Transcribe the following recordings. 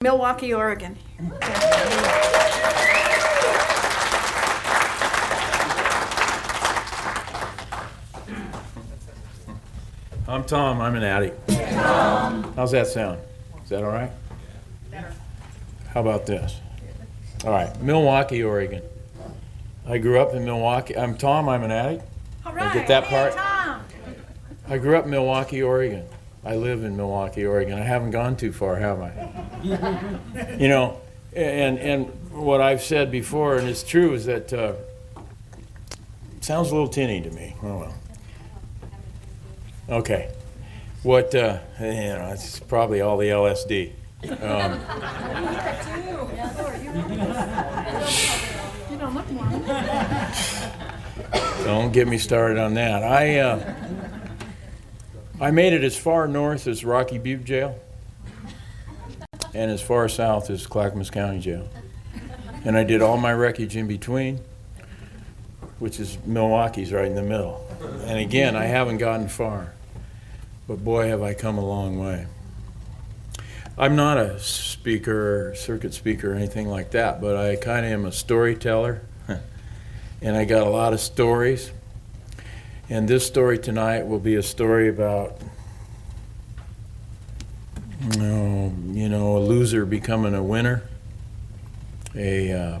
Milwaukee, Oregon. I'm Tom. I'm an addict. How's that sound? Is that all right? Better. How about this? All right, Milwaukee, Oregon. I grew up in Milwaukee. I'm Tom. I'm an addict. All right. Get that Hey, part? Tom. I grew up in Milwaukee, Oregon. I live in Milwaukee, Oregon. I haven't gone too far, have I? You know, and what I've said before, and it's true, is that it sounds a little tinny to me. Oh well. Okay. What, it's probably all the LSD. You don't look Mormon. Don't get me started on that. I made it as far north as Rocky Butte Jail and as far south as Clackamas County Jail. And I did all my wreckage in between, which is Milwaukee's right in the middle. And again, I haven't gotten far, but boy, have I come a long way. I'm not a speaker, circuit speaker, or anything like that, but I kind of am a storyteller, and I got a lot of stories. And this story tonight will be a story about, a loser becoming a winner, a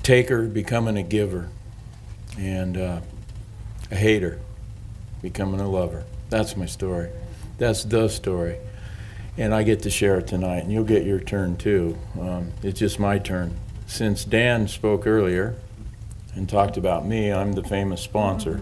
taker becoming a giver, and a hater becoming a lover. That's my story. That's the story. And I get to share it tonight, and you'll get your turn too. It's just my turn. Since Dan spoke earlier and talked about me, I'm the famous sponsor.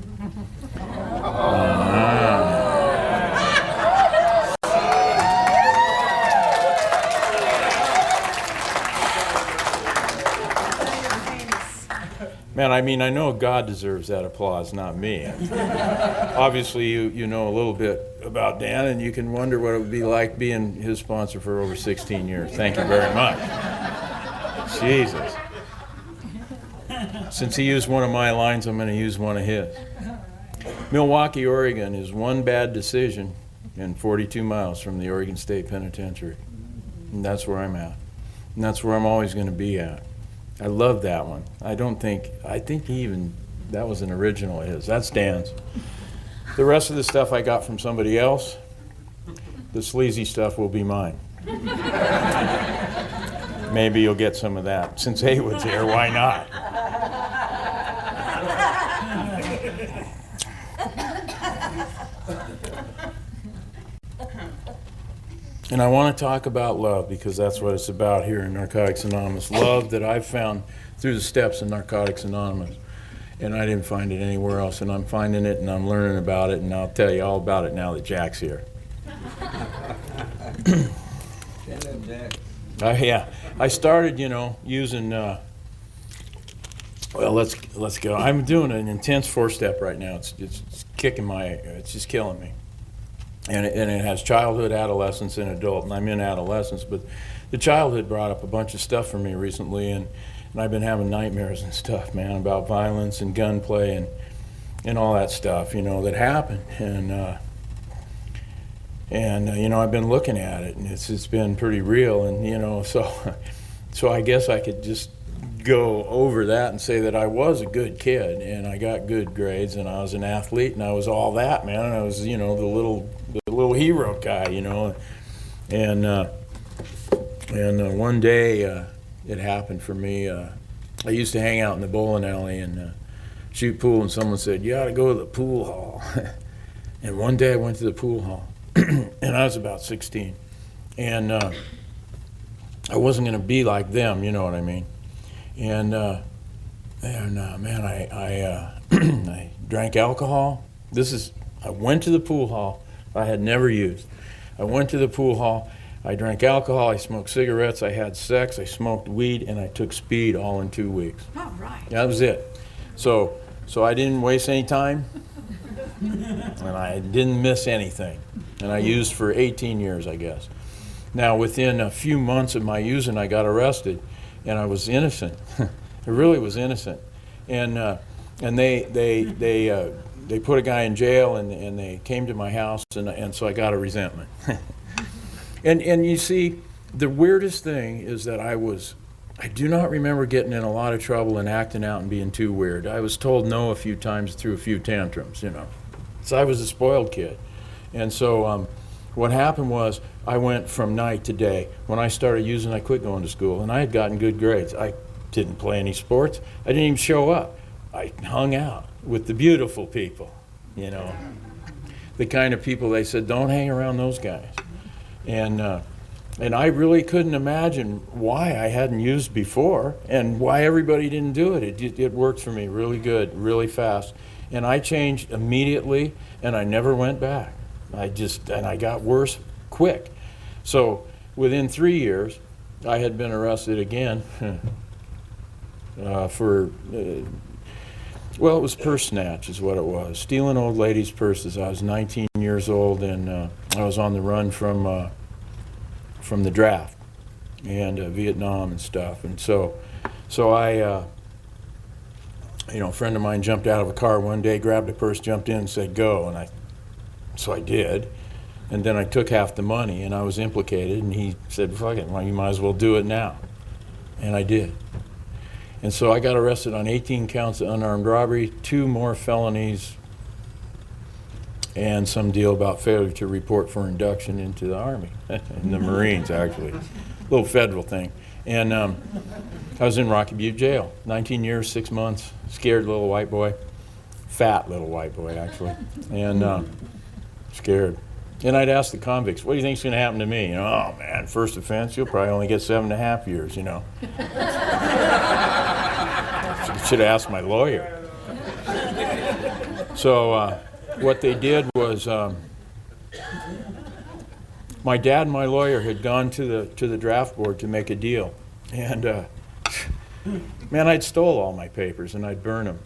Man, I mean, I know God deserves that applause, not me. Obviously, you know a little bit about Dan, and you can wonder what it would be like being his sponsor for over 16 years. Thank you very much. Jesus. Since he used one of my lines, I'm going to use one of his. Milwaukee, Oregon is one bad decision and 42 miles from the Oregon State Penitentiary. And that's where I'm at. And that's where I'm always going to be at. I love that one. I think that was an original of his. That's Dan's. The rest of the stuff I got from somebody else. The sleazy stuff will be mine. Maybe you'll get some of that. Since Haywood's here, why not? And I want to talk about love because that's what it's about here in Narcotics Anonymous. Love that I've found through the steps in Narcotics Anonymous. And I didn't find it anywhere else, and I'm finding it, and I'm learning about it, and I'll tell you all about it now that Jack's here. I started, using, let's go. I'm doing an intense 4-step right now. It's kicking it's just killing me. And it has childhood, adolescence, and adult, and I'm in adolescence, but the childhood brought up a bunch of stuff for me recently, and I've been having nightmares and stuff, man, about violence and gunplay and all that stuff, that happened. And I've been looking at it, and it's been pretty real, and, so I guess I could just go over that and say that I was a good kid, and I got good grades, and I was an athlete, and I was all that, man, and I was, the little hero guy, and one day it happened for me. I used to hang out in the bowling alley and shoot pool, and someone said, you ought to go to the pool hall. And one day I went to the pool hall, and I was about 16, and I wasn't going to be like them, you know what I mean? And man, I drank alcohol. I went to the pool hall I had never used. I went to the pool hall, I drank alcohol, I smoked cigarettes, I had sex, I smoked weed, and I took speed all in 2 weeks. All right. That was it. So I didn't waste any time, and I didn't miss anything. And I used for 18 years, I guess. Now, within a few months of my using, I got arrested, and I was innocent. I really was innocent. And they put a guy in jail, and they came to my house, and so I got a resentment. And you see, the weirdest thing is that I do not remember getting in a lot of trouble and acting out and being too weird. I was told no a few times through a few tantrums, you know. So I was a spoiled kid. And so what happened was I went from night to day. When I started using, I quit going to school, and I had gotten good grades. I didn't play any sports. I didn't even show up. I hung out with the beautiful people, you know, the kind of people they said, don't hang around those guys. And I really couldn't imagine why I hadn't used before and why everybody didn't do it. It worked for me really good, really fast. And I changed immediately, and I never went back. And I got worse quick. So within 3 years, I had been arrested again for, well, it was purse snatch is what it was. Stealing old ladies' purses. I was 19 years old, and I was on the run from the draft and Vietnam and stuff. And so I, you know, a friend of mine jumped out of a car one day, grabbed a purse, jumped in and said, go. And so I did. And then I took half the money, and I was implicated, and he said, fuck it, well, you might as well do it now. And I did. And so I got arrested on 18 counts of unarmed robbery, 2 more felonies, and some deal about failure to report for induction into the Army, in the Marines, actually. A little federal thing. And I was in Rocky Butte Jail, 19 years, 6 months, scared little white boy, fat little white boy, actually, and scared. And I'd ask the convicts, what do you think's going to happen to me? You know, oh, man, first offense, you'll probably only get 7.5 years, you know. Should have asked my lawyer. So what they did was my dad and my lawyer had gone to the draft board to make a deal. And, man, I'd stole all my papers, and I'd burn them.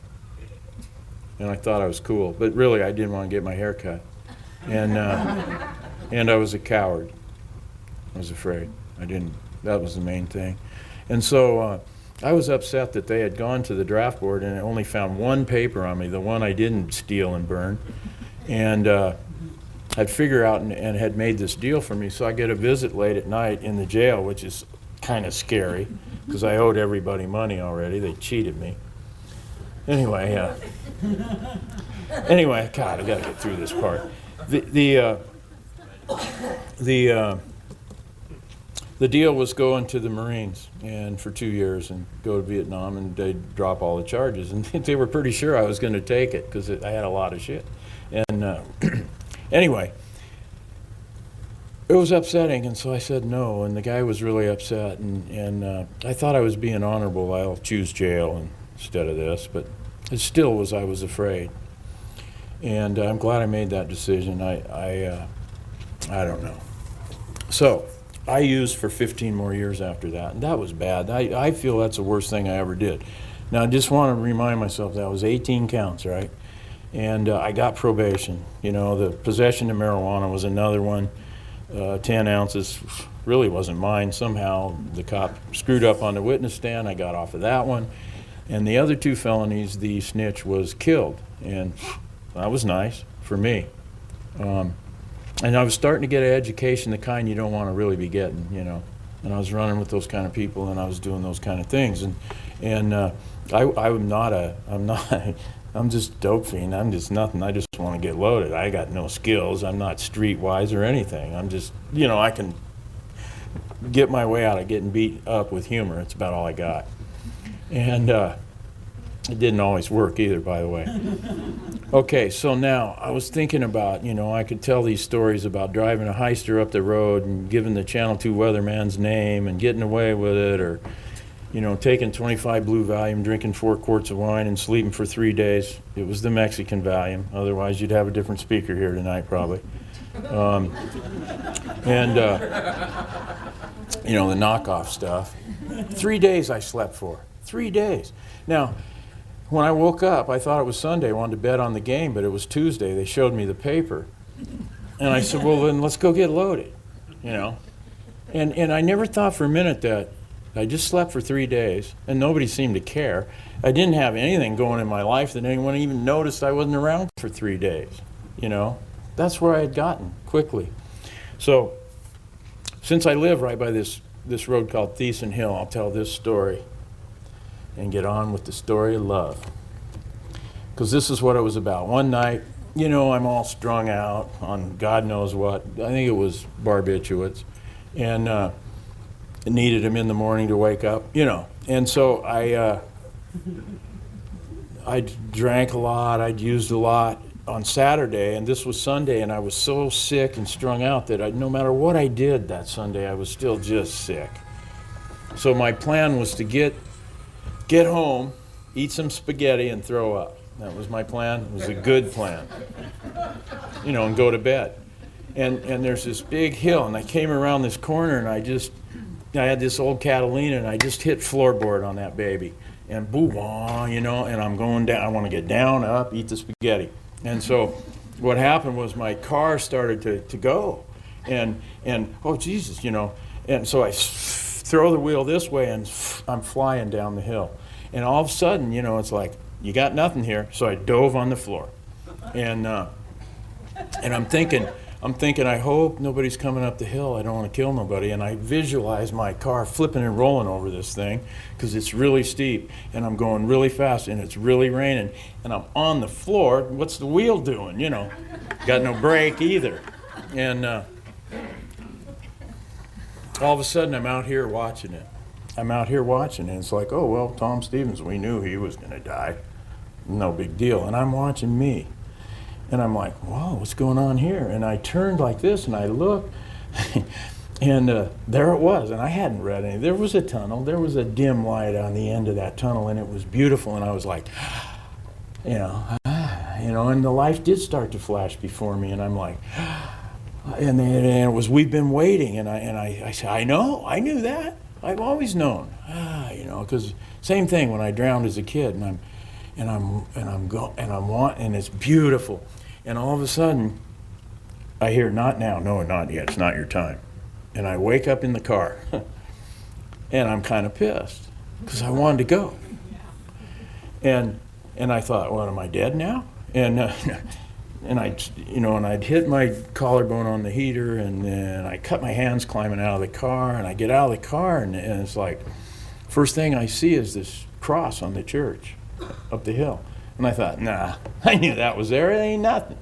And I thought I was cool. But really, I didn't want to get my hair cut. And I was a coward. I was afraid. That was the main thing. And so I was upset that they had gone to the draft board and only found one paper on me, the one I didn't steal and burn. And I'd figure out and had made this deal for me. So I get a visit late at night in the jail, which is kind of scary because I owed everybody money already. They cheated me. Anyway, God, I got to get through this part. The deal was going to the Marines and for 2 years and go to Vietnam, and they'd drop all the charges. And they were pretty sure I was going to take it because I had a lot of shit. And anyway, it was upsetting, and so I said no, and the guy was really upset. And I thought I was being honorable. I'll choose jail instead of this, but it still was. I was afraid. And I'm glad I made that decision. I don't know. So I used for 15 more years after that, and that was bad. I feel that's the worst thing I ever did. Now, I just want to remind myself that was 18 counts, right? And I got probation. You know, the possession of marijuana was another one. 10 ounces really wasn't mine. Somehow the cop screwed up on the witness stand. I got off of that one. And the other 2 felonies, the snitch was killed. And that was nice for me. And I was starting to get an education, the kind you don't want to really be getting, you know. And I was running with those kind of people, and I was doing those kind of things. And I'm just dope fiend. I'm just nothing. I just want to get loaded. I got no skills. I'm not streetwise or anything. I'm just, you know, I can get my way out of getting beat up with humor. It's about all I got. And it didn't always work either, by the way. Okay, so now I was thinking about, you know, I could tell these stories about driving a heister up the road and giving the Channel 2 weatherman's name and getting away with it, or, you know, taking 25 Blue Valium, drinking 4 quarts of wine, and sleeping for 3 days. It was the Mexican Valium. Otherwise, you'd have a different speaker here tonight, probably. You know, the knockoff stuff. 3 days I slept for. 3 days. Now, when I woke up, I thought it was Sunday. I wanted to bet on the game, but it was Tuesday. They showed me the paper. And I said, well, then let's go get loaded, you know. And I never thought for a minute that I just slept for 3 days, and nobody seemed to care. I didn't have anything going in my life that anyone even noticed I wasn't around for 3 days, you know. That's where I had gotten quickly. So since I live right by this road called Thiessen Hill, I'll tell this story and get on with the story of love. Because this is what it was about. One night, I'm all strung out on God knows what. I think it was barbiturates. And needed him in the morning to wake up, And so I drank a lot, I'd used a lot on Saturday, and this was Sunday, and I was so sick and strung out that no matter what I did that Sunday, I was still just sick. So my plan was to get home, eat some spaghetti, and throw up. That was my plan. It was a good plan. And go to bed. And there's this big hill, and I came around this corner, and I had this old Catalina, and I just hit floorboard on that baby. And boo-wah, and I'm going down. I want to get down, up, eat the spaghetti. And so what happened was my car started to go. And oh, Jesus, And so I throw the wheel this way, and I'm flying down the hill. And all of a sudden, it's like, you got nothing here. So I dove on the floor. And I'm thinking, I hope nobody's coming up the hill. I don't want to kill nobody. And I visualize my car flipping and rolling over this thing because it's really steep. And I'm going really fast, and it's really raining. And I'm on the floor. What's the wheel doing? Got no brake either. And all of a sudden, I'm out here watching it. And it's like, oh, well, Tom Stevens, we knew he was going to die. No big deal. And I'm watching me. And I'm like, whoa, what's going on here? And I turned like this, and I looked, and there it was. And I hadn't read any. There was a tunnel. There was a dim light on the end of that tunnel, and it was beautiful. And I was like, and the life did start to flash before me. And I'm like, and it was, we've been waiting. And I said, I knew that. I've always known, because same thing when I drowned as a kid, and it's beautiful. And all of a sudden, I hear, not now, no, not yet, it's not your time. And I wake up in the car, and I'm kind of pissed, because I wanted to go. And I thought, what, am I dead now? And I'd hit my collarbone on the heater, and then I cut my hands climbing out of the car, and I get out of the car, and it's like, first thing I see is this cross on the church up the hill. And I thought, nah, I knew that was there. It ain't nothing.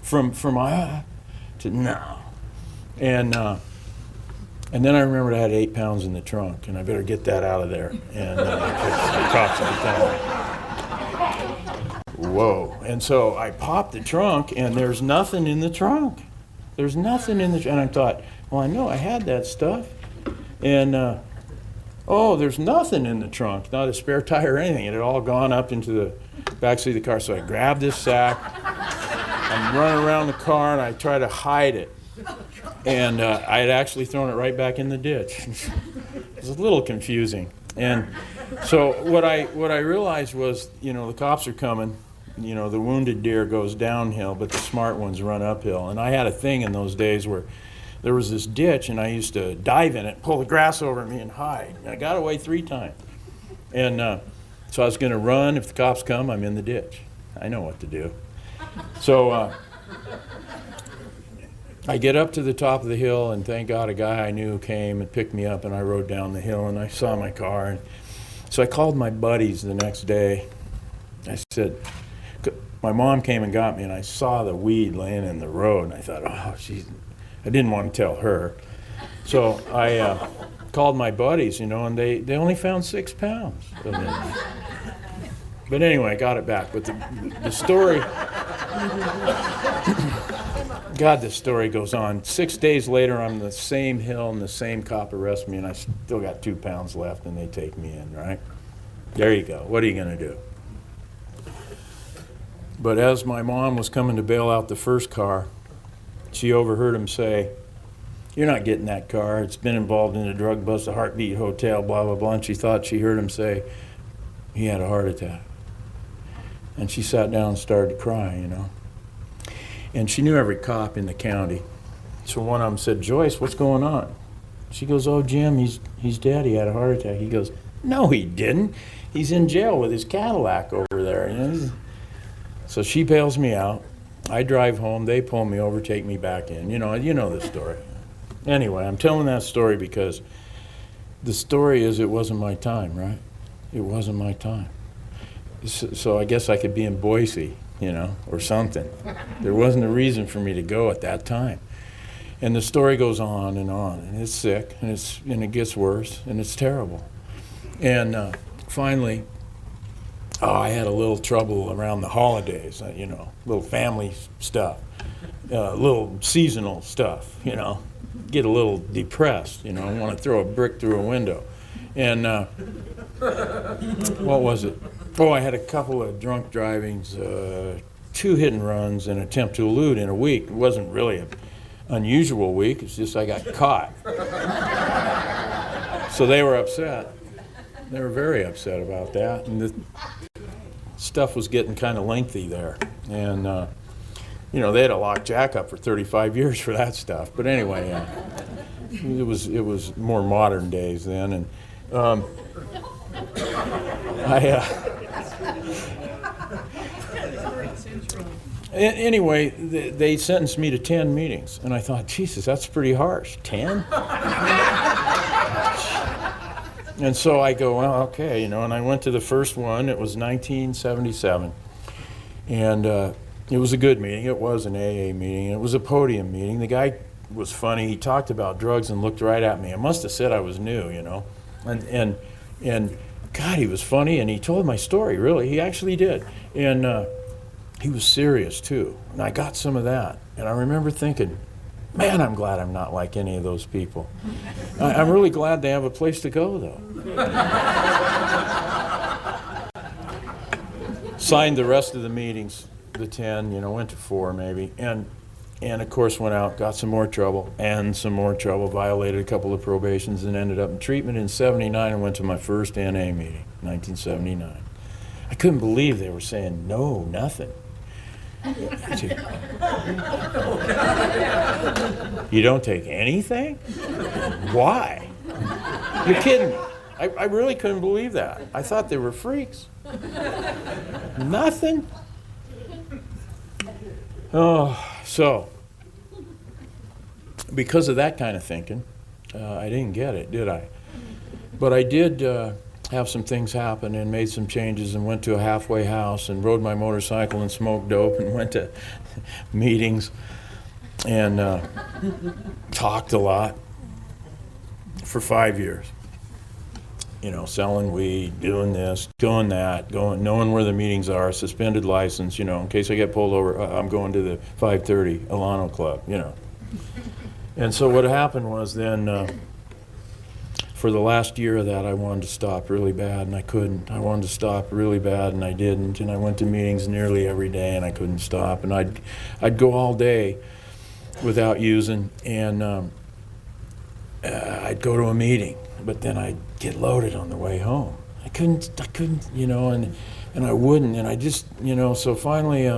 From to no. And then I remembered I had 8 pounds in the trunk, and I better get that out of there. And the cops would come. Whoa. And so I popped the trunk, and there's nothing in the trunk. There's nothing in the trunk. And I thought, well, I know I had that stuff. And oh, there's nothing in the trunk, not a spare tire or anything. It had all gone up into the backseat of the car. So I grabbed this sack, I'm running around the car, and I try to hide it. And I had actually thrown it right back in the ditch. It was a little confusing. And so what I realized was, the cops are coming. The wounded deer goes downhill, but the smart ones run uphill. And I had a thing in those days where there was this ditch, and I used to dive in it, pull the grass over me, and hide. And I got away 3 times. And so I was going to run. If the cops come, I'm in the ditch. I know what to do. So I get up to the top of the hill, and thank God a guy I knew came and picked me up, and I rode down the hill, and I saw my car. And so I called my buddies the next day. I said, my mom came and got me, and I saw the weed laying in the road, and I thought, oh, she's... I didn't want to tell her. So I called my buddies, and they only found 6 pounds of it. But anyway, I got it back. But the story, God, this story goes on. 6 days later, I'm on the same hill, and the same cop arrests me, and I still got 2 pounds left, and they take me in, right? There you go. What are you going to do? But as my mom was coming to bail out the first car, she overheard him say, "You're not getting that car. It's been involved in a drug bust, a Heartbeat Hotel, blah, blah, blah." And she thought she heard him say he had a heart attack. And she sat down and started to cry, And she knew every cop in the county. So one of them said, "Joyce, what's going on?" She goes, "Oh, Jim, he's dead. He had a heart attack." He goes, "No, he didn't. He's in jail with his Cadillac over there." So she bails me out. I drive home. They pull me over, take me back in. You know the story. Anyway, I'm telling that story because the story is it wasn't my time, right? It wasn't my time. So I guess I could be in Boise, or something. There wasn't a reason for me to go at that time. And the story goes on, and it's sick, and it gets worse, and it's terrible. And finally, I had a little trouble around the holidays, little family stuff, little seasonal stuff, get a little depressed, want to throw a brick through a window. And what was it? Oh, I had a couple of drunk drivings, 2 hit and runs, and attempt to elude in a week. It wasn't really an unusual week. It's just I got caught. So they were upset. They were very upset about that. And the stuff was getting kind of lengthy there. And, they had a locked Jack up for 35 years for that stuff. But anyway, it was more modern days then. And anyway, they sentenced me to 10 meetings. And I thought, Jesus, that's pretty harsh. 10? And so I go, well, okay, and I went to the first one. It was 1977. And it was a good meeting. It was an AA meeting. It was a podium meeting. The guy was funny. He talked about drugs and looked right at me. I must have said I was new, And God, he was funny, and he told my story, really. He actually did. And he was serious, too. And I got some of that. And I remember thinking, man, I'm glad I'm not like any of those people. I'm really glad they have a place to go, though. Signed the rest of the meetings, the 10, went to 4 maybe. And of course went out, got some more trouble, violated a couple of probations, and ended up in treatment in 79 and went to my first NA meeting, 1979. I couldn't believe they were saying no, nothing. You don't take anything? Why? You're kidding me. I really couldn't believe that. I thought they were freaks. Nothing? Oh, so, because of that kind of thinking, I didn't get it, did I? But I did have some things happen and made some changes and went to a halfway house and rode my motorcycle and smoked dope and went to meetings and talked a lot for 5 years. Selling weed, doing this, doing that, knowing where the meetings are, suspended license, in case I get pulled over, I'm going to the 530 Alano Club, And so what happened was then, for the last year of that, I wanted to stop really bad, and I couldn't. I wanted to stop really bad, and I didn't. And I went to meetings nearly every day, and I couldn't stop. And I'd go all day without using, and I'd go to a meeting, but then I'd get loaded on the way home. I couldn't, and I wouldn't, and I just, so finally,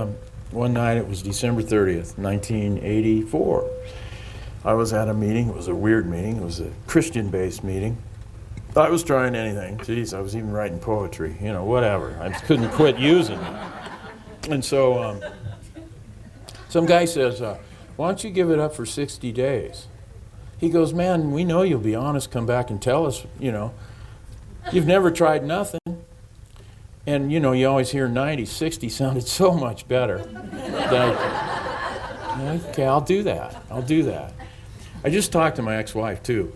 one night, it was December 30th, 1984. I was at a meeting. It was a weird meeting. It was a Christian-based meeting. I was trying anything. Jeez, I was even writing poetry, whatever. I just couldn't quit using it. And so some guy says, why don't you give it up for 60 days? He goes, man, we know you'll be honest. Come back and tell us, you've never tried nothing. And, you always hear 90, 60 sounded so much better. Okay, I'll do that. I just talked to my ex-wife, too.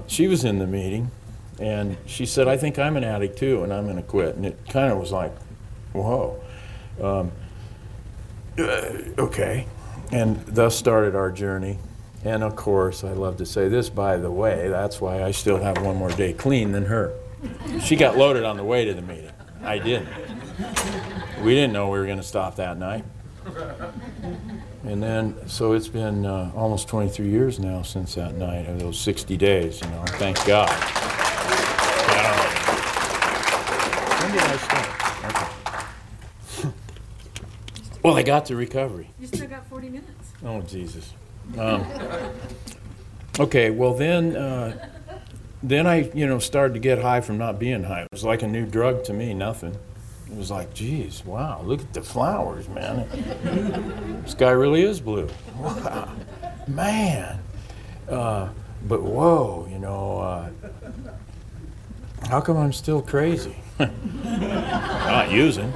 She was in the meeting, and she said, I think I'm an addict, too, and I'm going to quit. And it kind of was like, whoa. Okay. And thus started our journey. And, of course, I love to say this, by the way, that's why I still have one more day clean than her. She got loaded on the way to the meeting. I didn't. We didn't know we were going to stop that night. And then, so it's been almost 23 years now since that night, of those 60 days, thank God. When did I start? Okay. Well, I got to recovery. You still got 40 minutes. Oh, Jesus. Okay, well then I, started to get high from not being high. It was like a new drug to me, nothing. It was like, geez, wow, look at the flowers, man. This guy really is blue. Wow, man. But whoa, you know, how come I'm still crazy? Not using.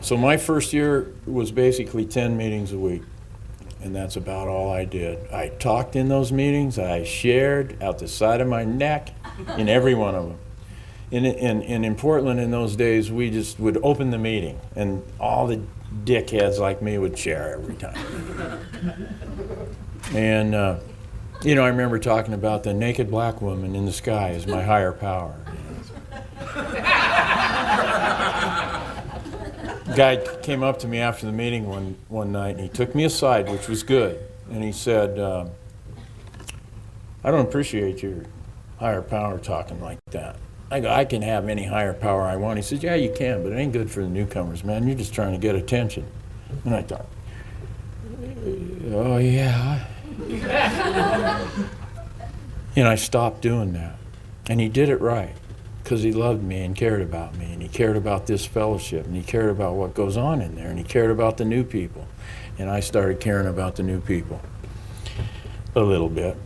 So my first year was basically 10 meetings a week, and that's about all I did. I talked in those meetings, I shared out the side of my neck in every one of them. And in Portland in those days, we just would open the meeting, and all the dickheads like me would share every time. And, you know, I remember talking about the naked black woman in the sky as my higher power. Guy came up to me after the meeting one night, and he took me aside, which was good. And he said, I don't appreciate your higher power talking like that. I go, I can have any higher power I want. He says, yeah, you can, but it ain't good for the newcomers, man. You're just trying to get attention. And I thought, oh, yeah. And I stopped doing that. And he did it right, because he loved me and cared about me, and he cared about this fellowship, and he cared about what goes on in there, and he cared about the new people. And I started caring about the new people a little bit.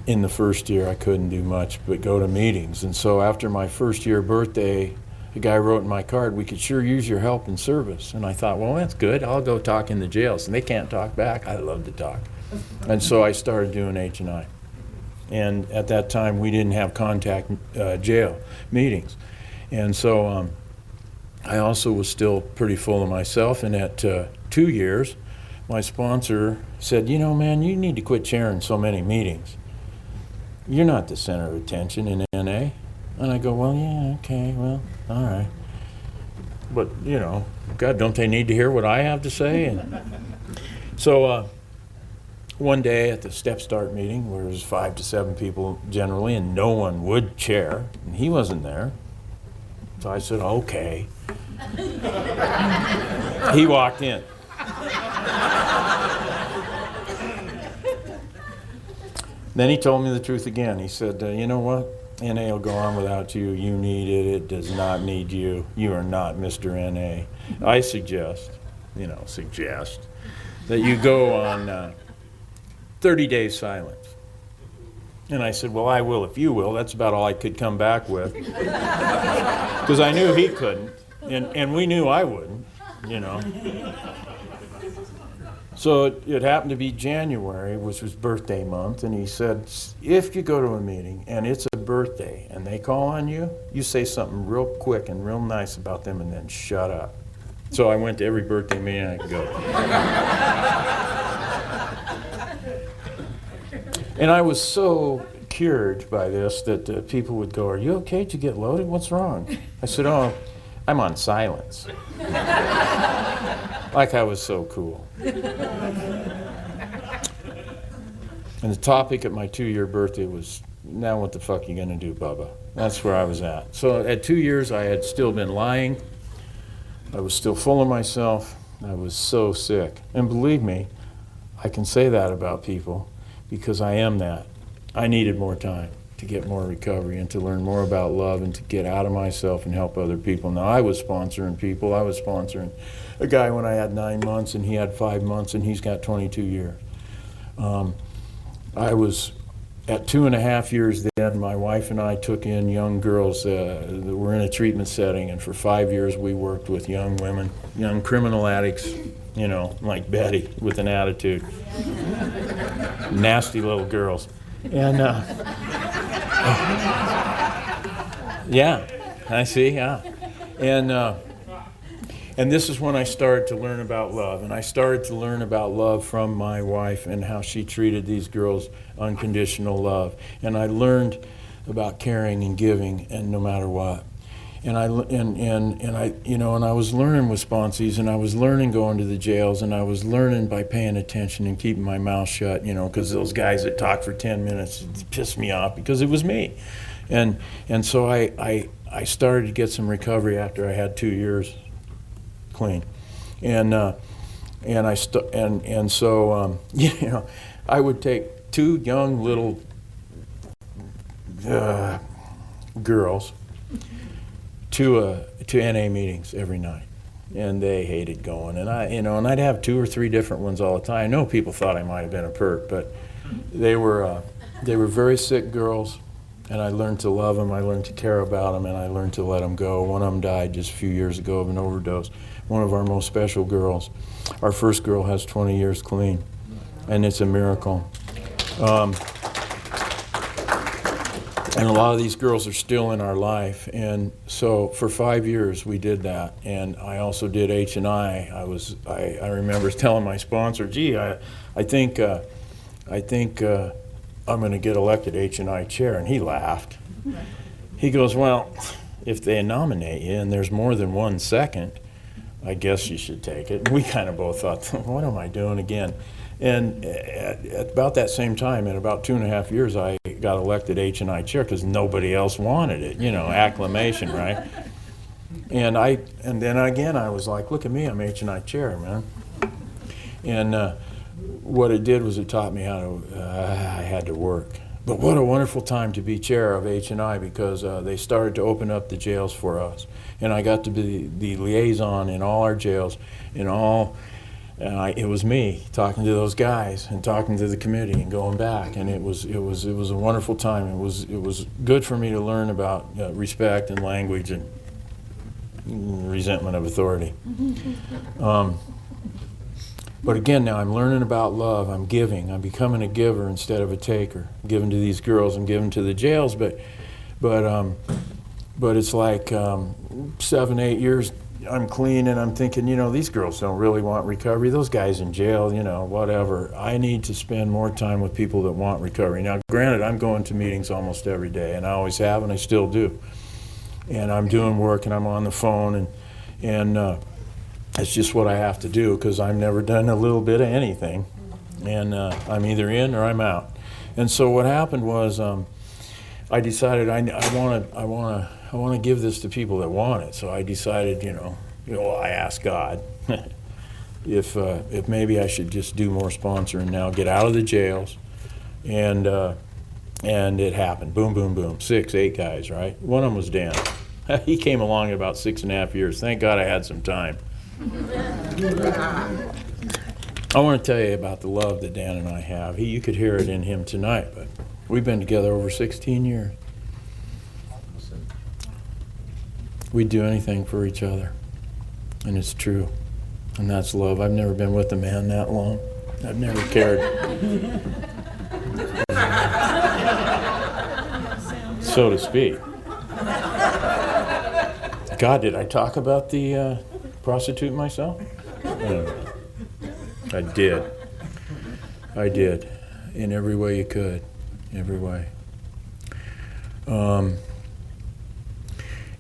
In the first year, I couldn't do much but go to meetings. And so after my first year birthday, the guy wrote in my card, we could sure use your help and service. And I thought, well, that's good. I'll go talk in the jails. And they can't talk back. I love to talk. And so I started doing H&I. And at that time, we didn't have contact jail meetings. And so I also was still pretty full of myself. And at 2 years, my sponsor said, you know, man, you need to quit chairing so many meetings. You're not the center of attention in NA. And I go, well, yeah, okay, well, all right. But, you know, God, don't they need to hear what I have to say? And so one day at the Step Start meeting, where there was 5 to 7 people generally, and no one would chair, and he wasn't there. So I said, okay. He walked in. Then he told me the truth again. He said, you know what? NA will go on without you. You need it. It does not need you. You are not Mr. NA. I suggest that you go on 30 days silence. And I said, well, I will if you will. That's about all I could come back with. Because I knew he couldn't. And we knew I wouldn't, you know. So it happened to be January, which was birthday month, and he said, if you go to a meeting and it's a birthday and they call on you, you say something real quick and real nice about them and then shut up. So I went to every birthday meeting I could go. And I was so cured by this that people would go, are you okay? Did you get loaded? What's wrong? I said, oh, I'm on silence. Like I was so cool. And the topic at my 2-year birthday was, now what the fuck are you gonna do, Bubba? That's where I was at. So at 2 years, I had still been lying. I was still full of myself. I was so sick. And believe me, I can say that about people because I am that. I needed more time to get more recovery and to learn more about love and to get out of myself and help other people. Now, I was sponsoring people. I was sponsoring a guy when I had 9 months and he had 5 months and he's got 22 years. I was at 2.5 years then, my wife and I took in young girls that were in a treatment setting, and for 5 years we worked with young women, young criminal addicts, you know, like Betty with an attitude. Nasty little girls. And yeah, I see, yeah. And this is when I started to learn about love. And I started to learn about love from my wife and how she treated these girls, unconditional love. And I learned about caring and giving, and no matter what. And I was learning with sponsees, and I was learning going to the jails, and I was learning by paying attention and keeping my mouth shut, you know, because those guys that talk for 10 minutes pissed me off because it was me. And so I started to get some recovery after I had 2 years clean, so you know, I would take 2 young little girls to NA meetings every night, and they hated going, and I'd have 2 or 3 different ones all the time. I know people thought I might have been a perk, but They were very sick girls, and I learned to love them. I learned to care about them, and I learned to let them go. One of them died just a few years ago of an overdose. One of our most special girls. Our first girl has 20 years clean, and it's a miracle. And a lot of these girls are still in our life, and so for 5 years we did that. And I also did H&I. I remember telling my sponsor, "Gee, I think I'm going to get elected H&I chair," and he laughed. He goes, "Well, if they nominate you and there's more than 1 second, I guess you should take it." And we kind of both thought, "What am I doing again?" And at about that same time, in about 2.5 years, I got elected H&I chair because nobody else wanted it, acclamation, right? And then again, I was like, "Look at me, I'm H&I chair, man." And what it did was it taught me how to, I had to work. But what a wonderful time to be chair of H&I, because they started to open up the jails for us. And I got to be the liaison in all our jails, it was me talking to those guys and talking to the committee and going back, and it was a wonderful time. It was good for me to learn about respect and language and resentment of authority. But again, now I'm learning about love. I'm giving. I'm becoming a giver instead of a taker. I'm giving to these girls. I'm giving to the jails, but it's like 7, 8 years. I'm clean, and I'm thinking, these girls don't really want recovery. Those guys in jail, whatever. I need to spend more time with people that want recovery. Now, granted, I'm going to meetings almost every day, and I always have, and I still do. And I'm doing work, and I'm on the phone, and it's just what I have to do, because I've never done a little bit of anything, and I'm either in or I'm out. And so what happened was, I decided I want to give this to people that want it. So I decided, I asked God if maybe I should just do more sponsoring now, get out of the jails, and it happened. Boom, boom, boom. 6, 8 guys, right? One of them was Dan. He came along in about 6.5 years. Thank God I had some time. I want to tell you about the love that Dan and I have. You could hear it in him tonight, but we've been together over 16 years. We'd do anything for each other, and it's true, and that's love. I've never been with a man that long. I've never cared. So to speak. God, did I talk about the prostitute myself? I did. I did, in every way you could, every way.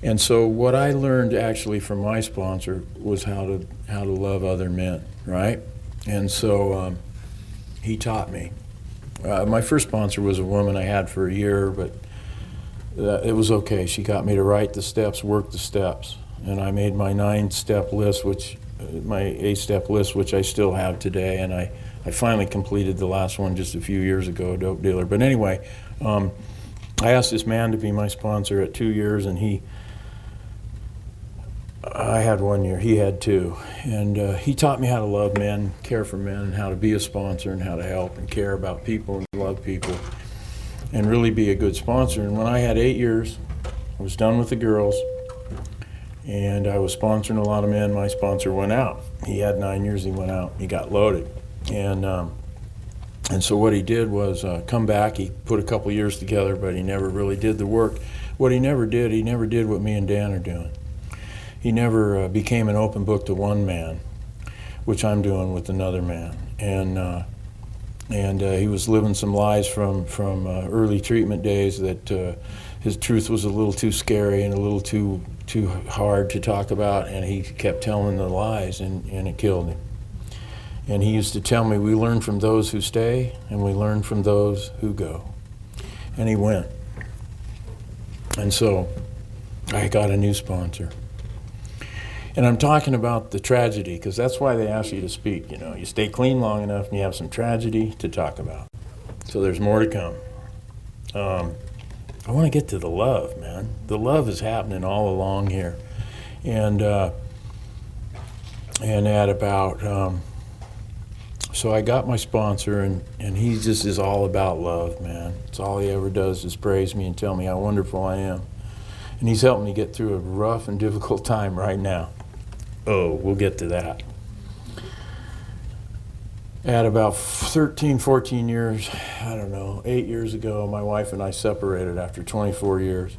And so what I learned actually from my sponsor was how to love other men, right? And so he taught me. My first sponsor was a woman I had for a year, but it was okay. She got me to write the steps, work the steps, and I made my 9-step list, my 8-step list, which I still have today, and I finally completed the last one just a few years ago, a dope dealer. But anyway, I asked this man to be my sponsor at 2 years, and I had 1 year, he had 2. And he taught me how to love men, care for men, and how to be a sponsor, and how to help and care about people and love people, and really be a good sponsor. And when I had 8 years, I was done with the girls, and I was sponsoring a lot of men. My sponsor went out. He had 9 years, he went out. He got loaded. And so what he did was come back. He put a couple years together, but he never really did the work. What he never did what me and Dan are doing. He never became an open book to one man, which I'm doing with another man. And he was living some lies from early treatment days that his truth was a little too scary and a little too hard to talk about, and he kept telling the lies, and it killed him. And he used to tell me, we learn from those who stay, and we learn from those who go. And he went. And so I got a new sponsor. And I'm talking about the tragedy, because that's why they ask you to speak. You stay clean long enough and you have some tragedy to talk about. So there's more to come. I want to get to the love, man. The love is happening all along here. And at about So I got my sponsor, and he just is all about love, man. It's all he ever does is praise me and tell me how wonderful I am. And he's helping me get through a rough and difficult time right now. Oh, we'll get to that. At about 13, 14 years, I don't know, 8 years ago, my wife and I separated after 24 years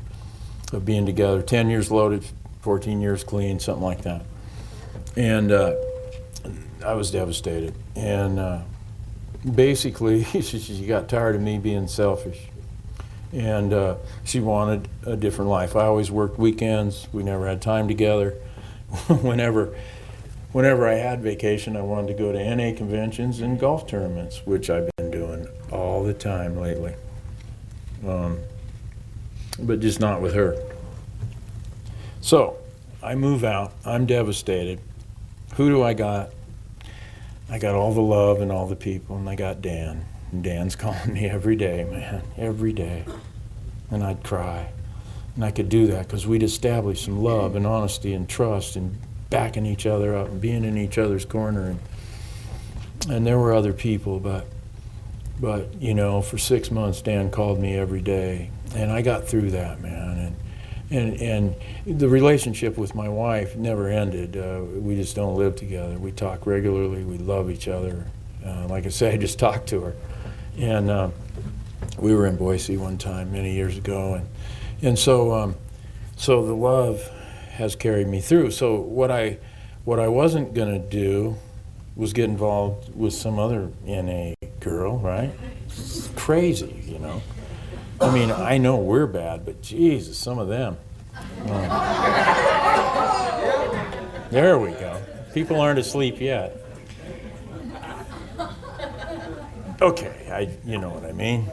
of being together. 10 years loaded, 14 years clean, something like that. And I was devastated. And basically, she got tired of me being selfish. And she wanted a different life. I always worked weekends. We never had time together. Whenever I had vacation, I wanted to go to NA conventions and golf tournaments, which I've been doing all the time lately. But just not with her. So I move out. I'm devastated. Who do I got? I got all the love and all the people, and I got Dan. And Dan's calling me every day, man, every day. And I'd cry. And I could do that because we'd established some love and honesty and trust and backing each other up and being in each other's corner. And there were other people, but you know, for 6 months, Dan called me every day. And I got through that, man. And the relationship with my wife never ended. We just don't live together. We talk regularly. We love each other. Like I said, I just talked to her. And we were in Boise one time many years ago. And so the love has carried me through. So what I wasn't going to do was get involved with some other NA girl, right? It's crazy, you know. I mean, I know we're bad, but Jesus, some of them. There we go. People aren't asleep yet. Okay, you know what I mean.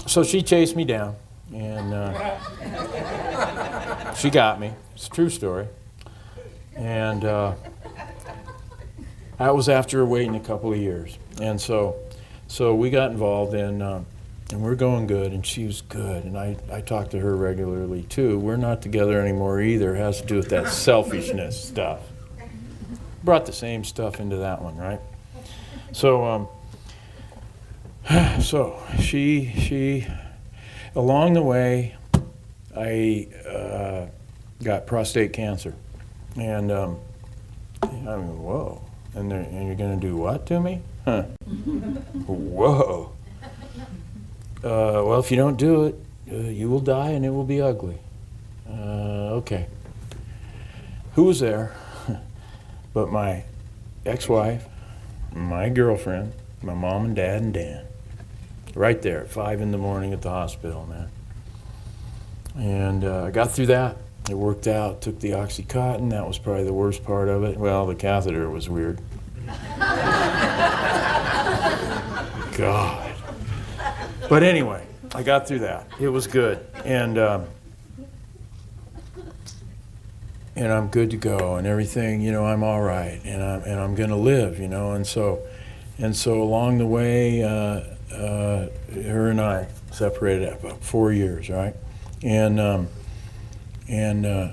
So she chased me down, and she got me. It's a true story. And that was after waiting a couple of years. And so we got involved in, and we're going good, and she was good. And I talk to her regularly, too. We're not together anymore either. It has to do with that selfishness stuff. Brought the same stuff into that one, right? So she along the way, I got prostate cancer. And I mean, whoa. And you're going to do what to me? Huh. Whoa. Well, if you don't do it, you will die and it will be ugly. Okay. Who was there but my ex-wife, my girlfriend, my mom and dad, and Dan? Right there at 5 in the morning at the hospital, man. And I got through that. It worked out. Took the Oxycontin. That was probably the worst part of it. Well, the catheter was weird. God. But anyway, I got through that. It was good. And I'm good to go and everything, you know, I'm all right. And I'm going to live, you know. And so along the way, her and I separated at about 4 years, right? And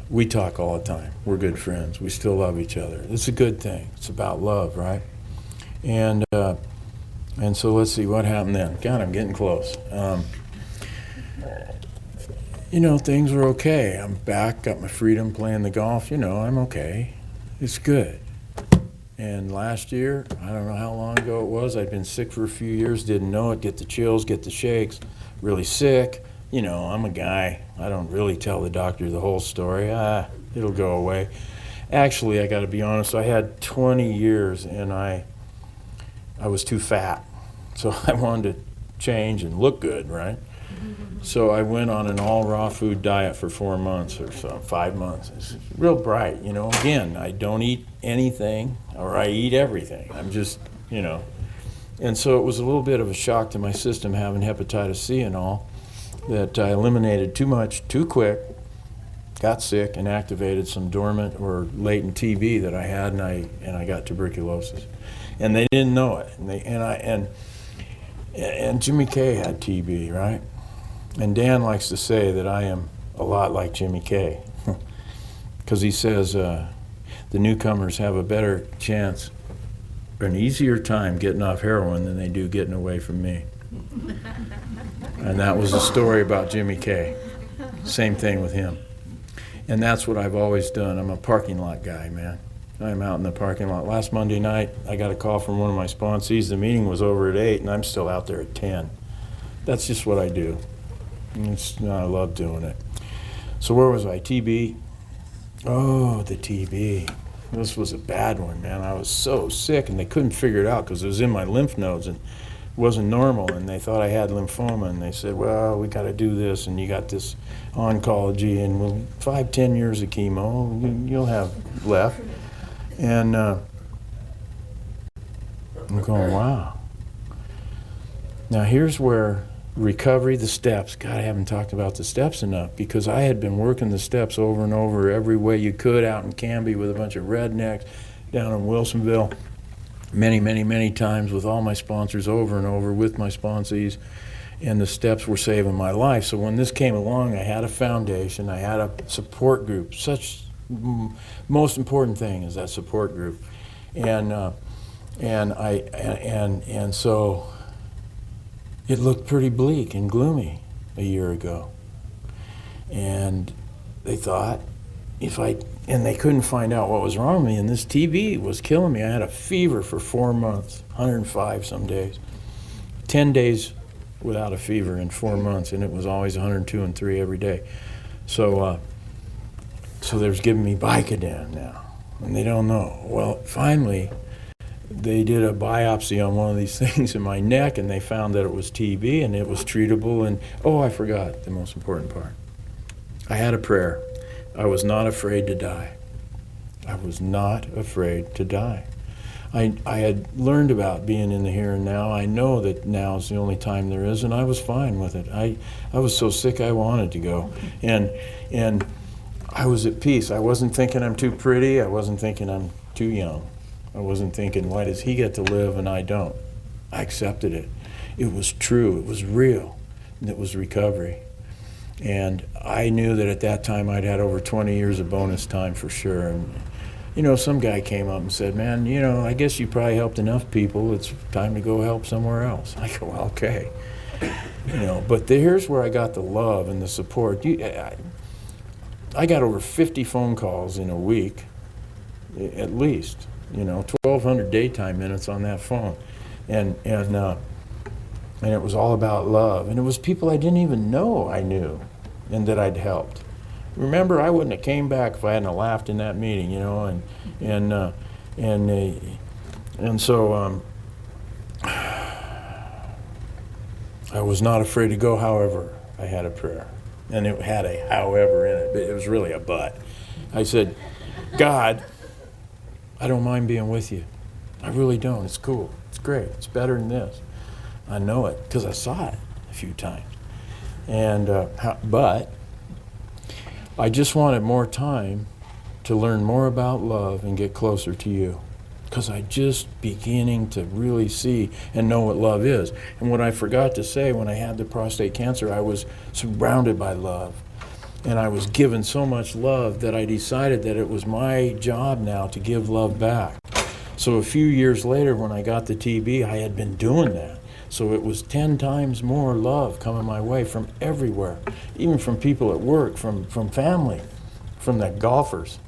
we talk all the time. We're good friends. We still love each other. It's a good thing. It's about love, right? And so let's see what happened then. God, I'm getting close. You know, things were okay. I'm back, got my freedom playing the golf. You know, I'm okay. It's good. And last year, I don't know how long ago it was, I'd been sick for a few years, didn't know it, get the chills, get the shakes, really sick. You know, I'm a guy, I don't really tell the doctor the whole story. It'll go away. Actually, I got to be honest, I had 20 years and I was too fat. So I wanted to change and look good, right? So I went on an all raw food diet for 4 months or so, 5 months. It's real bright, you know. Again, I don't eat anything or I eat everything. I'm just, you know. And so it was a little bit of a shock to my system having hepatitis C and all, that I eliminated too much too quick, got sick, and activated some dormant or latent TB that I had, and I got tuberculosis. And they didn't know it. And Jimmy K had TB, right? And Dan likes to say that I am a lot like Jimmy K, because he says the newcomers have a better chance an easier time getting off heroin than they do getting away from me. And that was the story about Jimmy K. Same thing with him. And that's what I've always done. I'm a parking lot guy, man. I'm out in the parking lot. Last Monday night, I got a call from one of my sponsees. The meeting was over at 8, and I'm still out there at 10. That's just what I do. I love doing it. So where was I? TB? Oh, the TB. This was a bad one, man. I was so sick, and they couldn't figure it out because it was in my lymph nodes, and it wasn't normal, and they thought I had lymphoma, and they said, well, we got to do this, and you got this oncology, and 5-10 years of chemo you'll have left. And I'm going, wow. Now here's where recovery, the steps. God, I haven't talked about the steps enough, because I had been working the steps over and over every way you could out in Canby with a bunch of rednecks, down in Wilsonville, many times with all my sponsors over and over with my sponsees, and the steps were saving my life. So when this came along, I had a foundation, I had a support group. Most important thing is that support group, and so it looked pretty bleak and gloomy a year ago. And they thought and they couldn't find out what was wrong with me, and this TB was killing me. I had a fever for 4 months, 105 some days, 10 days without a fever in 4 months, and it was always 102 and 3 every day. So they're giving me Vicodin now, and they don't know. Well, finally, they did a biopsy on one of these things in my neck, and they found that it was TB, and it was treatable. And I forgot the most important part. I had a prayer. I was not afraid to die. I was not afraid to die. I had learned about being in the here and now. I know that now is the only time there is, and I was fine with it. I was so sick I wanted to go. And I was at peace. I wasn't thinking I'm too pretty. I wasn't thinking I'm too young. I wasn't thinking, why does he get to live and I don't? I accepted it. It was true. It was real. And it was recovery. And I knew that at that time I'd had over 20 years of bonus time for sure. And, some guy came up and said, man, I guess you probably helped enough people. It's time to go help somewhere else. I go, well, okay. But here's where I got the love and the support. I got over 50 phone calls in a week, at least. 1,200 daytime minutes on that phone, and it was all about love, and it was people I didn't even know I knew, and that I'd helped. Remember, I wouldn't have came back if I hadn't laughed in that meeting, and so I was not afraid to go. However, I had a prayer, and it had a however in it, but it was really a but. I said, God, I don't mind being with you. I really don't. It's cool. It's great. It's better than this. I know it because I saw it a few times. But I just wanted more time to learn more about love and get closer to you, because I just beginning to really see and know what love is. And what I forgot to say, when I had the prostate cancer, I was surrounded by love. And I was given so much love that I decided that it was my job now to give love back. So a few years later, when I got the TB, I had been doing that. So it was 10 times more love coming my way from everywhere, even from people at work, from family, from the golfers.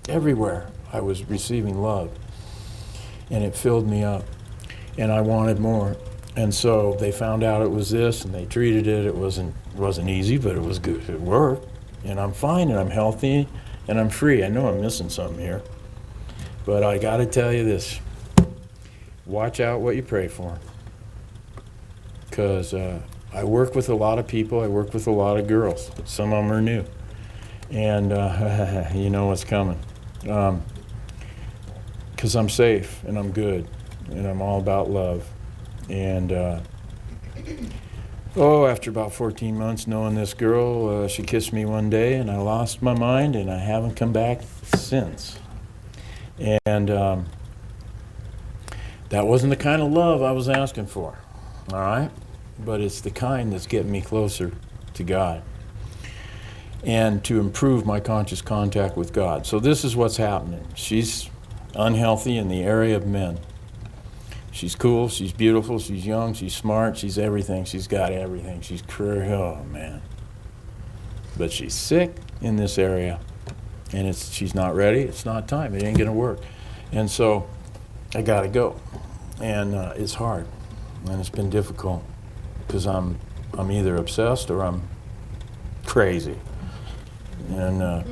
Everywhere I was receiving love. And it filled me up. And I wanted more. And so they found out it was this, and they treated it. It wasn't easy, but it was good. It worked. And I'm fine, and I'm healthy, and I'm free. I know I'm missing something here. But I got to tell you this. Watch out what you pray for. Because I work with a lot of people. I work with a lot of girls. Some of them are new. And you know what's coming. Because I'm safe, and I'm good, and I'm all about love. And after about 14 months knowing this girl, she kissed me one day, and I lost my mind, and I haven't come back since. And that wasn't the kind of love I was asking for, all right? But it's the kind that's getting me closer to God and to improve my conscious contact with God. So this is what's happening. She's unhealthy in the area of men. She's cool, she's beautiful, she's young, she's smart, she's everything. She's got everything. She's oh man. But she's sick in this area, and she's not ready. It's not time. It ain't gonna work. And so I gotta go. And it's hard, and it's been difficult because I'm either obsessed or I'm crazy. And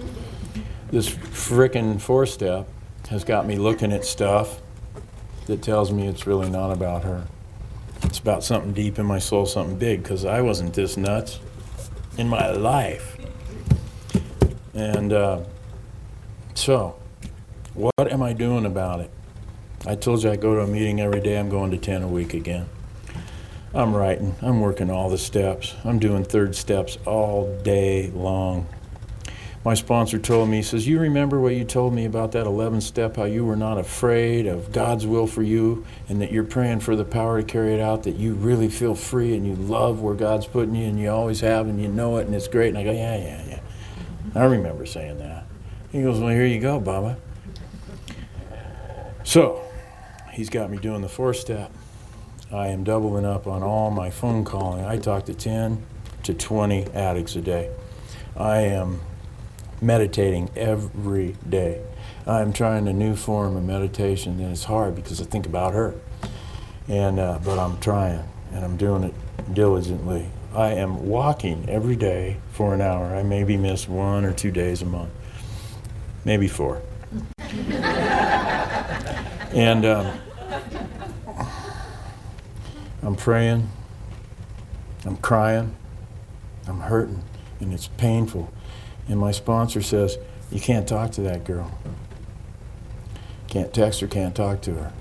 this frickin' 4-step has got me looking at stuff that tells me it's really not about her. It's about something deep in my soul, something big, because I wasn't this nuts in my life. And so, what am I doing about it? I told you I go to a meeting every day. I'm going to 10 a week again. I'm writing. I'm working all the steps. I'm doing 3rd steps all day long. My sponsor told me, he says, you remember what you told me about that 11th step, how you were not afraid of God's will for you and that you're praying for the power to carry it out, that you really feel free and you love where God's putting you and you always have and you know it and it's great. And I go, yeah. I remember saying that. He goes, well, here you go, Baba. So, he's got me doing the 4-step. I am doubling up on all my phone calling. I talk to 10 to 20 addicts a day. I am meditating every day. I'm trying a new form of meditation, and it's hard because I think about her. And but I'm trying, and I'm doing it diligently. I am walking every day for an hour. I maybe miss 1 or 2 days a month, maybe 4. And I'm praying, I'm crying, I'm hurting, and it's painful. And my sponsor says, you can't talk to that girl. Can't text her, can't talk to her.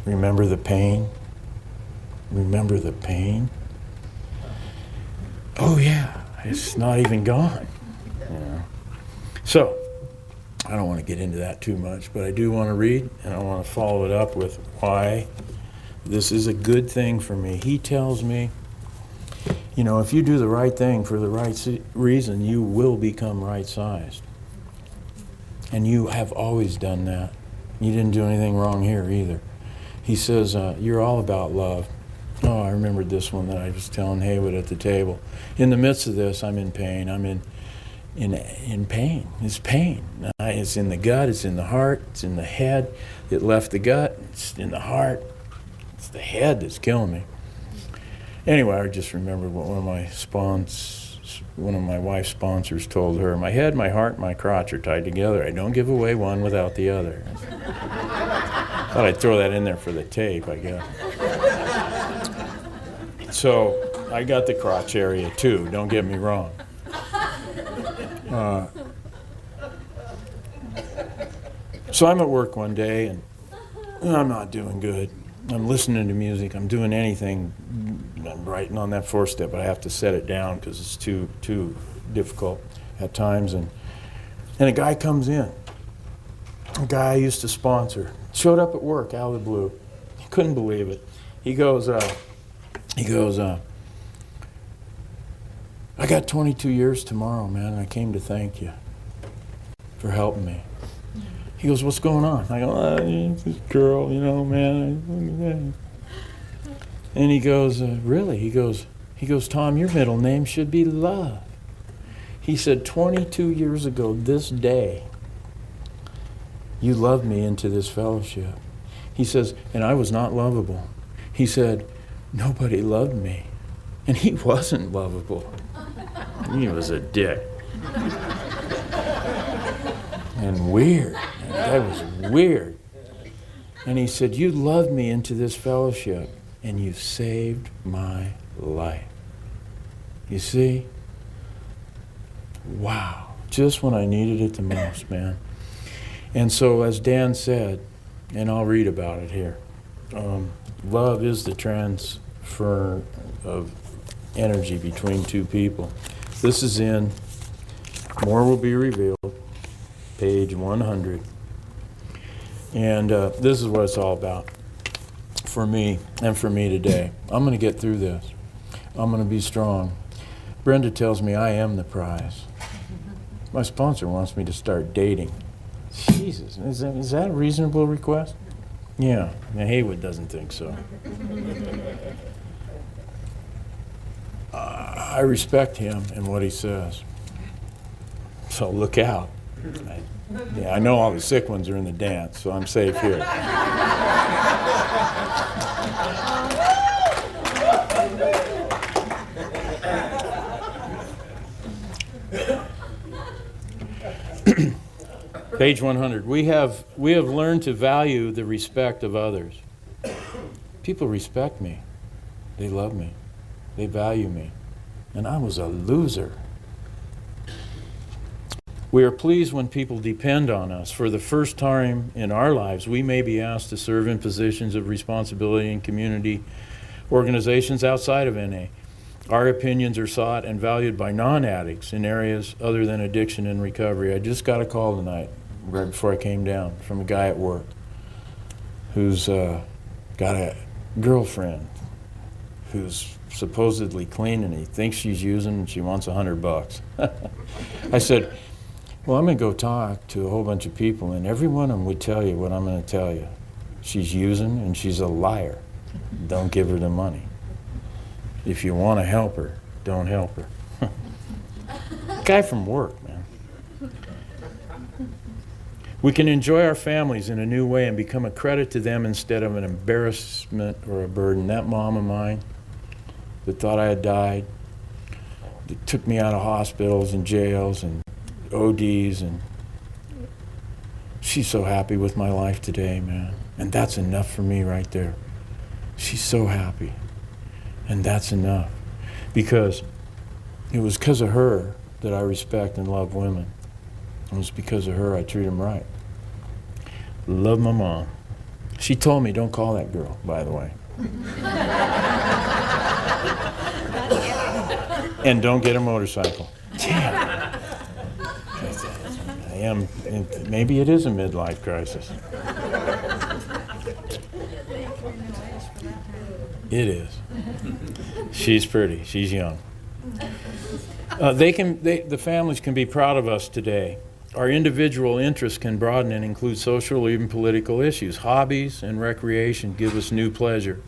Remember the pain? Remember the pain? Oh yeah, it's not even gone. Yeah. So, I don't want to get into that too much, but I do want to read, and I want to follow it up with why this is a good thing for me. He tells me, you know, if you do the right thing for the right reason, you will become right-sized. And you have always done that. You didn't do anything wrong here either. He says, you're all about love. Oh, I remembered this one that I was telling Haywood at the table. In the midst of this, I'm in pain. I'm in pain. It's pain. It's in the gut. It's in the heart. It's in the head. It left the gut. It's in the heart. It's the head that's killing me. Anyway, I just remembered what one of my wife's sponsors told her. My head, my heart, and my crotch are tied together. I don't give away one without the other. Thought I'd throw that in there for the tape, I guess. So I got the crotch area too, don't get me wrong. So I'm at work one day and I'm not doing good. I'm listening to music. I'm doing anything. I'm writing on that 4-step, but I have to set it down because it's too difficult at times. And a guy comes in. A guy I used to sponsor showed up at work out of the blue. He couldn't believe it. He goes, I got 22 years tomorrow, man, and I came to thank you for helping me. He goes, what's going on? I go, this girl, you know, man. And he goes, really? He goes, Tom, your middle name should be Love. He said, 22 years ago this day, you loved me into this fellowship. He says, and I was not lovable. He said, nobody loved me. And he wasn't lovable. He was a dick. And weird. That was weird. And he said, you loved me into this fellowship, and you saved my life. You see? Wow. Just when I needed it the most, man. And so, as Dan said, and I'll read about it here, love is the transfer of energy between two people. This is in More Will Be Revealed, page 100. And this is what it's all about for me and for me today. I'm going to get through this. I'm going to be strong. Brenda tells me I am the prize. My sponsor wants me to start dating. Jesus, is that a reasonable request? Yeah, now Haywood doesn't think so. I respect him and what he says. So look out. I know all the sick ones are in the dance, so I'm safe here. Page 100. We have learned to value the respect of others. People respect me. They love me. They value me. And I was a loser. We are pleased when people depend on us. For the first time in our lives, we may be asked to serve in positions of responsibility in community organizations outside of NA. Our opinions are sought and valued by non-addicts in areas other than addiction and recovery. I just got a call tonight, right before I came down, from a guy at work who's got a girlfriend who's supposedly clean, and he thinks she's using, and she wants $100. I said, well, I'm going to go talk to a whole bunch of people, and every one of them would tell you what I'm going to tell you. She's using, and she's a liar. Don't give her the money. If you want to help her, don't help her. Guy from work, man. We can enjoy our families in a new way and become a credit to them instead of an embarrassment or a burden. That mom of mine that thought I had died, that took me out of hospitals and jails and ODs, and she's so happy with my life today, man. And that's enough for me right there. She's so happy. And that's enough. Because it was because of her that I respect and love women. It was because of her I treat them right. Love my mom. She told me, don't call that girl, by the way. And don't get a motorcycle. Damn. Maybe it is a midlife crisis. It is. She's pretty. She's young. The families can be proud of us today. Our individual interests can broaden and include social or even political issues. Hobbies and recreation give us new pleasure.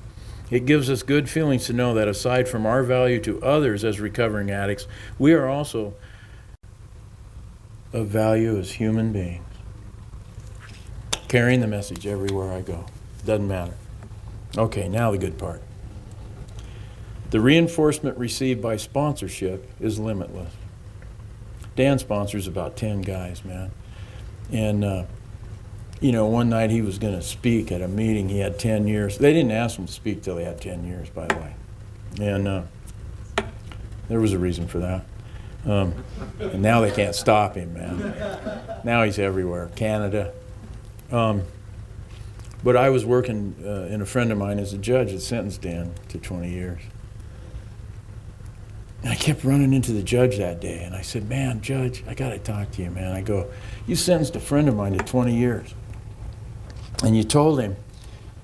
It gives us good feelings to know that aside from our value to others as recovering addicts, we are also of value as human beings. Carrying the message everywhere I go. Doesn't matter. Okay, now the good part. The reinforcement received by sponsorship is limitless. Dan sponsors about 10 guys, man. And, one night he was going to speak at a meeting. He had 10 years. They didn't ask him to speak till he had 10 years, by the way. And there was a reason for that. And now they can't stop him, man. Now he's everywhere. Canada. But I was working in a friend of mine as a judge that sentenced Dan to 20 years. And I kept running into the judge that day, and I said, man, Judge, I got to talk to you, man. I go, you sentenced a friend of mine to 20 years. And you told him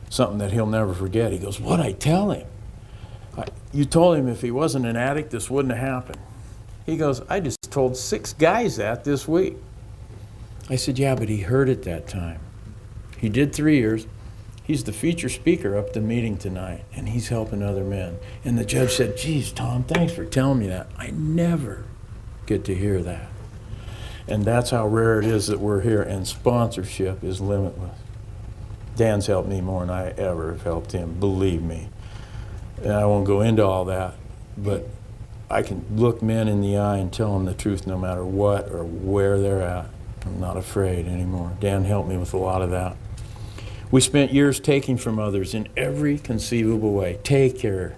something that he'll never forget. He goes, what'd I tell him? You told him if he wasn't an addict, this wouldn't have happened. He goes, I just told 6 guys that this week. I said, yeah, but he heard it that time. He did 3 years. He's the feature speaker up at the meeting tonight, and he's helping other men. And the judge said, geez, Tom, thanks for telling me that. I never get to hear that. And that's how rare it is that we're here, and sponsorship is limitless. Dan's helped me more than I ever have helped him, believe me. And I won't go into all that, but I can look men in the eye and tell them the truth no matter what or where they're at. I'm not afraid anymore. Dan helped me with a lot of that. We spent years taking from others in every conceivable way. Take care.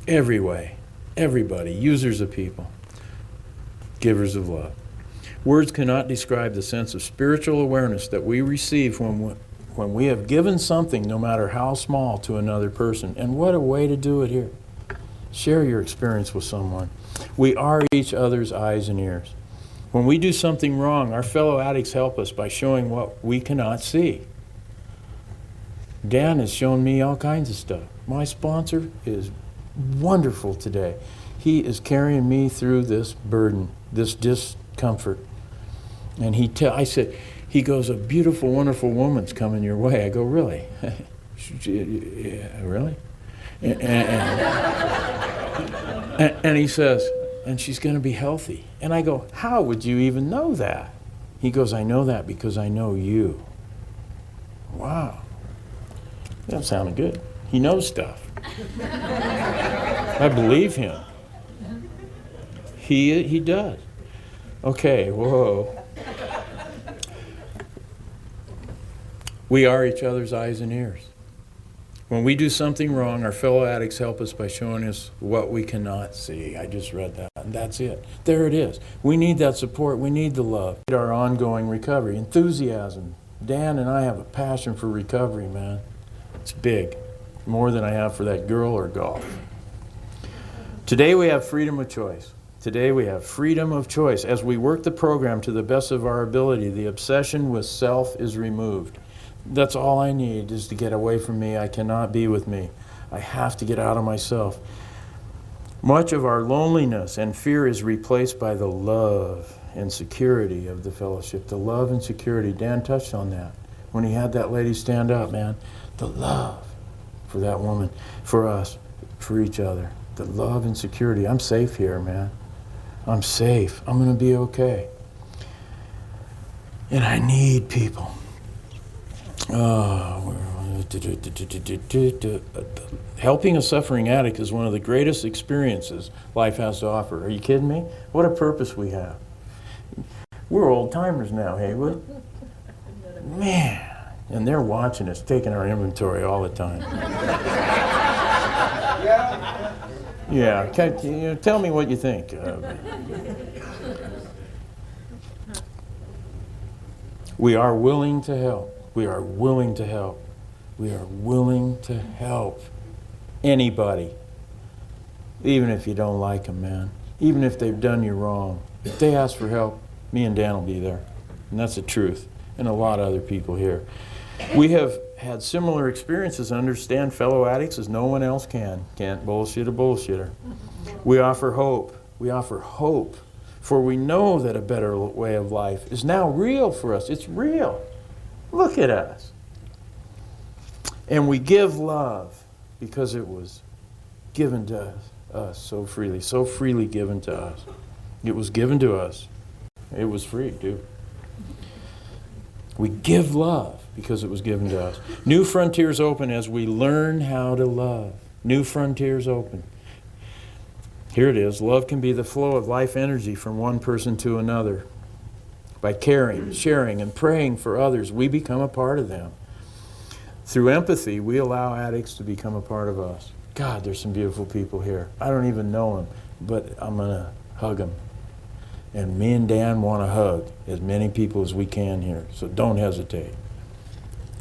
Every way. Everybody. Users of people. Givers of love. Words cannot describe the sense of spiritual awareness that we receive when we have given something, no matter how small, to another person. And what a way to do it here. Share your experience with someone. We are each other's eyes and ears. When we do something wrong, our fellow addicts help us by showing what we cannot see. Dan has shown me all kinds of stuff. My sponsor is wonderful today. He is carrying me through this burden, this discomfort. And I said, He goes, a beautiful, wonderful woman's coming your way. I go, really? Yeah, really? And he says, and she's going to be healthy. And I go, how would you even know that? He goes, I know that because I know you. Wow. That sounded good. He knows stuff. I believe him. He does. Okay, whoa. We are each other's eyes and ears. When we do something wrong, our fellow addicts help us by showing us what we cannot see. I just read that, and that's it. There it is. We need that support. We need the love. Our ongoing recovery, enthusiasm. Dan and I have a passion for recovery, man. It's big, more than I have for that girl or golf. Today we have freedom of choice. Today we have freedom of choice. As we work the program to the best of our ability, the obsession with self is removed. That's all I need, is to get away from me. I cannot be with me. I have to get out of myself. Much of our loneliness and fear is replaced by the love and security of the fellowship. The love and security. Dan touched on that when he had that lady stand up, man. The love for that woman, for us, for each other. The love and security. I'm safe here, man. I'm safe. I'm going to be okay. And I need people. Helping a suffering addict is one of the greatest experiences life has to offer. Are you kidding me? What a purpose we have. We're old timers now, Haywood. Man, and they're watching us, taking our inventory all the time. Yeah, tell me what you think. We are willing to help. We are willing to help. We are willing to help anybody, even if you don't like them, man. Even if they've done you wrong. If they ask for help, me and Dan will be there. And that's the truth. And a lot of other people here. We have had similar experiences and understand fellow addicts as no one else can. Can't bullshit a bullshitter. We offer hope. We offer hope. For we know that a better way of life is now real for us. It's real. Look at us. And we give love because it was given to us so freely given to us. It was given to us. It was free, too. We give love because it was given to us. New frontiers open as we learn how to love. New frontiers open. Here it is. Love can be the flow of life energy from one person to another. By caring, sharing, and praying for others, we become a part of them. Through empathy, we allow addicts to become a part of us. God, there's some beautiful people here. I don't even know them, but I'm going to hug them. And me and Dan want to hug as many people as we can here, so don't hesitate.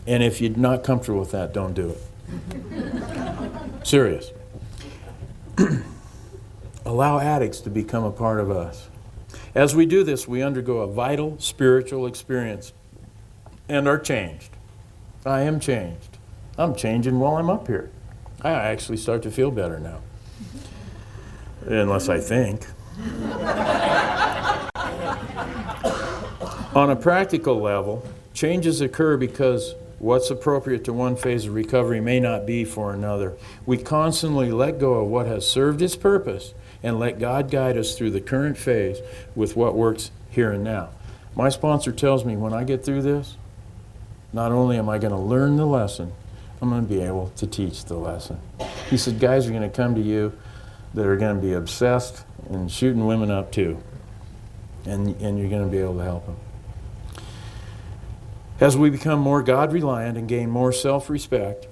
And if you're not comfortable with that, don't do it. Serious. Allow addicts to become a part of us. As we do this, we undergo a vital spiritual experience and are changed. I am changed. I'm changing while I'm up here. I actually start to feel better now. Unless I think. On a practical level, changes occur because what's appropriate to one phase of recovery may not be for another. We constantly let go of what has served its purpose and let God guide us through the current phase with what works here and now. My sponsor tells me when I get through this, not only am I going to learn the lesson, I'm going to be able to teach the lesson. He said, guys are going to come to you that are going to be obsessed and shooting women up too. And you're going to be able to help them. As we become more God-reliant and gain more self-respect,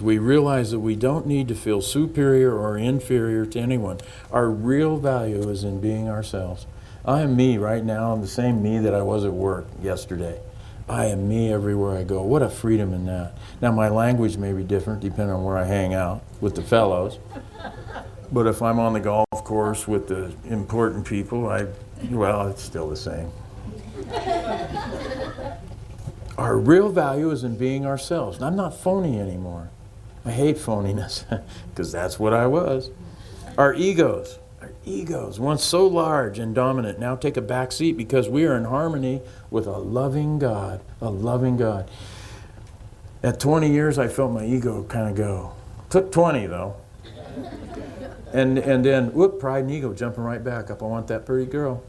we realize that we don't need to feel superior or inferior to anyone. Our real value is in being ourselves. I am me right now. I'm the same me that I was at work yesterday. I am me everywhere I go. What a freedom in that. Now, my language may be different depending on where I hang out with the fellows. But if I'm on the golf course with the important people, it's still the same. Our real value is in being ourselves. I'm not phony anymore. I hate phoniness because that's what I was. Our egos Egos, once so large and dominant, now take a back seat because we are in harmony with a loving God, a loving God. At 20 years, I felt my ego kind of go. Took 20, though. And then, whoop, pride and ego jumping right back up. I want that pretty girl.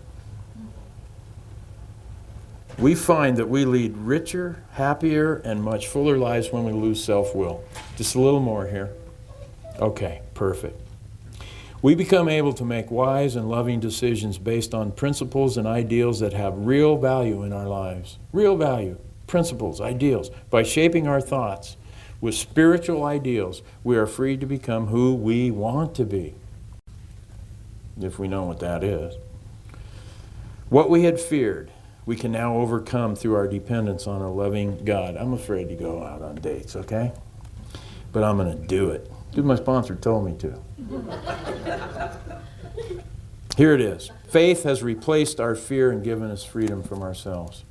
We find that we lead richer, happier, and much fuller lives when we lose self-will. Just a little more here. Okay, perfect. We become able to make wise and loving decisions based on principles and ideals that have real value in our lives. Real value, principles, ideals. By shaping our thoughts with spiritual ideals, we are free to become who we want to be, if we know what that is. What we had feared, we can now overcome through our dependence on a loving God. I'm afraid to go out on dates, okay? But I'm going to do it. Dude, my sponsor told me to. Here it is. Faith has replaced our fear and given us freedom from ourselves.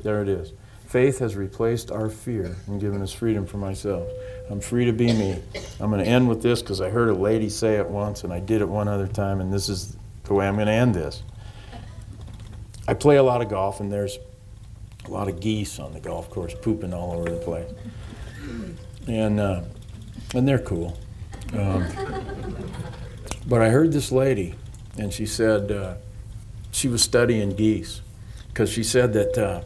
There it is. Faith has replaced our fear and given us freedom from ourselves. I'm free to be me. I'm going to end with this because I heard a lady say it once and I did it one other time, and this is the way I'm going to end this. I play a lot of golf, and there's a lot of geese on the golf course pooping all over the place. And they're cool. But I heard this lady, and she said she was studying geese because she said that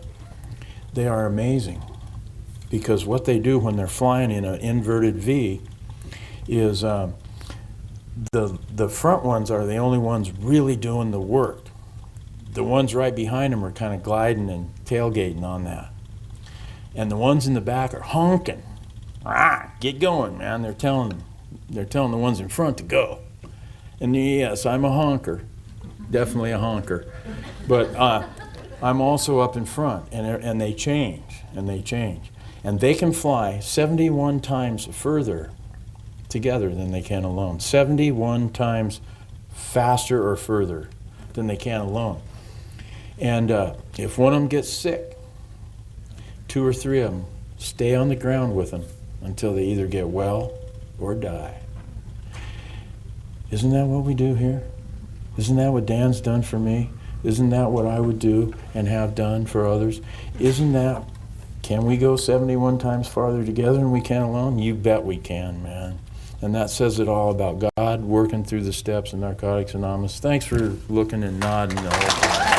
they are amazing because what they do when they're flying in an inverted V is the front ones are the only ones really doing the work. The ones right behind them are kind of gliding and tailgating on that. And the ones in the back are honking. Ah, get going, man. They're telling the ones in front to go. And yes, I'm a honker. Definitely a honker. But I'm also up in front, and they change, and they change. And they can fly 71 times further together than they can alone. 71 times faster or further than they can alone. And if one of them gets sick, 2 or 3 of them stay on the ground with them until they either get well or die. Isn't that what we do here? Isn't that what Dan's done for me? Isn't that what I would do and have done for others? Isn't that, can we go 71 times farther together than we can alone? You bet we can, man. And that says it all about God working through the steps in Narcotics Anonymous. Thanks for looking and nodding the whole time.